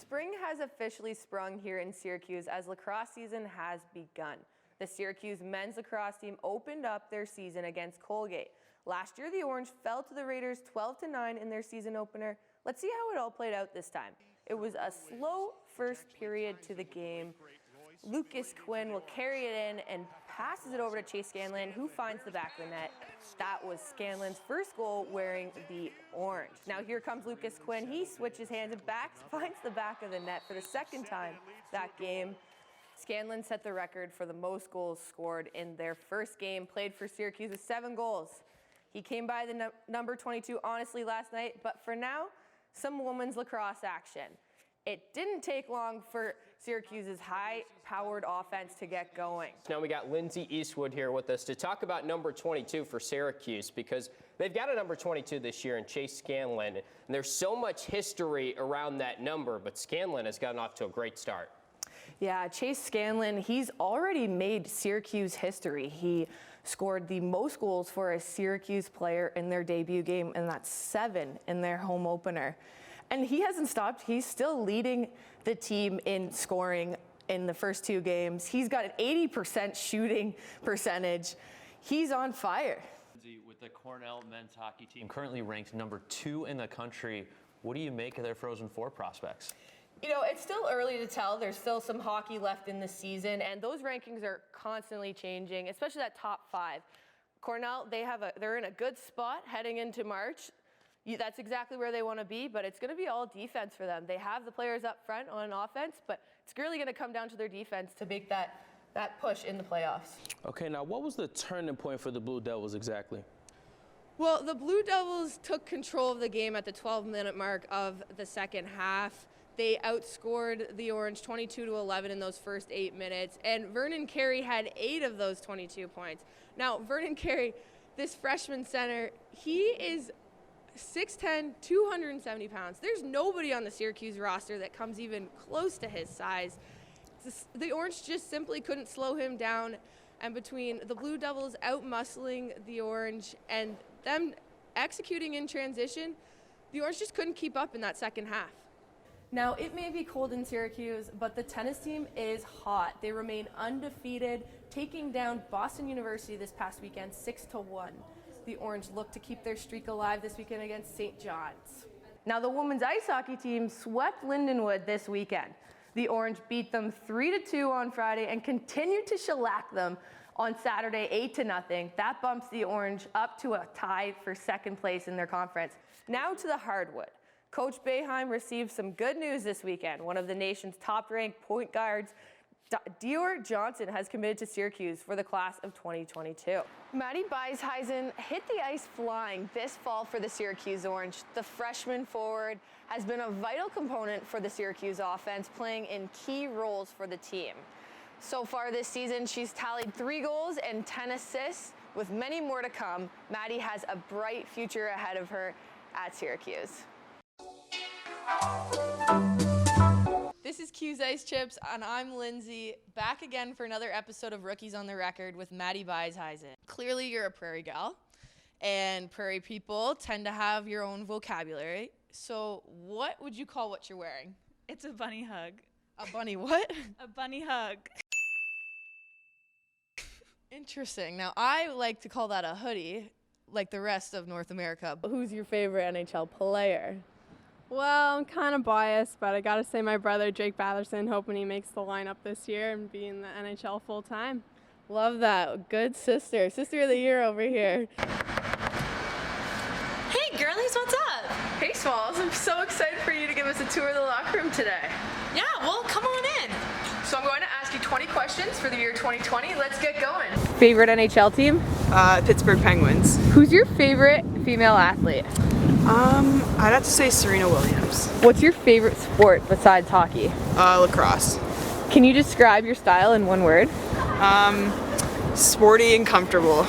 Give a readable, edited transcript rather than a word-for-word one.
Spring has officially sprung here in Syracuse as lacrosse season has begun. The Syracuse men's lacrosse team opened up their season against Colgate. Last year, the Orange fell to the Raiders 12-9 in their season opener. Let's see how it all played out this time. It was a slow first period to the game. Lucas Quinn will carry it in and passes it over to Chase Scanlon, who finds the back of the net. That was Scanlon's first goal wearing the orange. Now here comes Lucas Quinn. He switches hands and finds the back of the net for the second time that game. Scanlon set the record for the most goals scored in their first game played for Syracuse with 7 goals. He came by the number 22 honestly last night, but for now, some women's lacrosse action. It didn't take long for Syracuse's high-powered offense to get going. Now we got Lindsay Eastwood here with us to talk about number 22 for Syracuse, because they've got a number 22 this year in Chase Scanlon, and there's so much history around that number, but Scanlon has gotten off to a great start. Yeah, Chase Scanlon, he's already made Syracuse history. He scored the most goals for a Syracuse player in their debut game, and that's 7 in their home opener. And he hasn't stopped. He's still leading the team in scoring in the first 2 games. He's got an 80% shooting percentage. He's on fire. With the Cornell men's hockey team currently ranked number 2 in the country, what do you make of their Frozen Four prospects? You know, it's still early to tell. There's still some hockey left in the season, and those rankings are constantly changing, especially that top 5. Cornell, they're in a good spot heading into March. That's exactly where they want to be, but it's going to be all defense for them. They have the players up front on offense, but it's really going to come down to their defense to make that push in the playoffs. Okay, now what was the turning point for the Blue Devils exactly? Well, the Blue Devils took control of the game at the 12-minute mark of the second half. They outscored the Orange 22-11 in those first 8 minutes, and Vernon Carey had 8 of those 22 points. Now, Vernon Carey, this freshman center, he is 6'10", 270 pounds. There's nobody on the Syracuse roster that comes even close to his size. The Orange just simply couldn't slow him down, and between the Blue Devils out-muscling the Orange and them executing in transition, the Orange just couldn't keep up in that second half. Now, it may be cold in Syracuse, but the tennis team is hot. They remain undefeated, taking down Boston University this past weekend 6-1. The Orange look to keep their streak alive this weekend against St. John's. Now, the women's ice hockey team swept Lindenwood this weekend. The Orange beat them 3-2 on Friday and continued to shellac them on Saturday 8-0. That bumps the Orange up to a tie for second place in their conference. Now to the hardwood. Coach Boeheim received some good news this weekend. One of the nation's top-ranked point guards, Dior Johnson, has committed to Syracuse for the class of 2022. Maddie Beisheisen hit the ice flying this fall for the Syracuse Orange. The freshman forward has been a vital component for the Syracuse offense, playing in key roles for the team. So far this season, she's tallied 3 goals and 10 assists. With many more to come, Maddie has a bright future ahead of her at Syracuse. This is Q's Ice Chips, and I'm Lindsay, back again for another episode of Rookies on the Record with Maddie Beisheisen. Clearly, you're a prairie gal, and prairie people tend to have your own vocabulary. So what would you call what you're wearing? It's a bunny hug. A bunny what? A bunny hug. Interesting. Now, I like to call that a hoodie, like the rest of North America. Who's your favorite NHL player? Well, I'm kind of biased, but I got to say my brother, Jake Batherson, hoping he makes the lineup this year and be in the NHL full-time. Love that. Good sister. Sister of the year over here. Hey, girlies, what's up? Hey, Smalls. I'm so excited for you to give us a tour of the locker room today. Yeah, well, come on in. So I'm going to ask you 20 questions for the year 2020. Let's get going. Favorite NHL team? Pittsburgh Penguins. Who's your favorite female athlete? I'd have to say Serena Williams. What's your favorite sport besides hockey? Lacrosse. Can you describe your style in one word? Sporty and comfortable.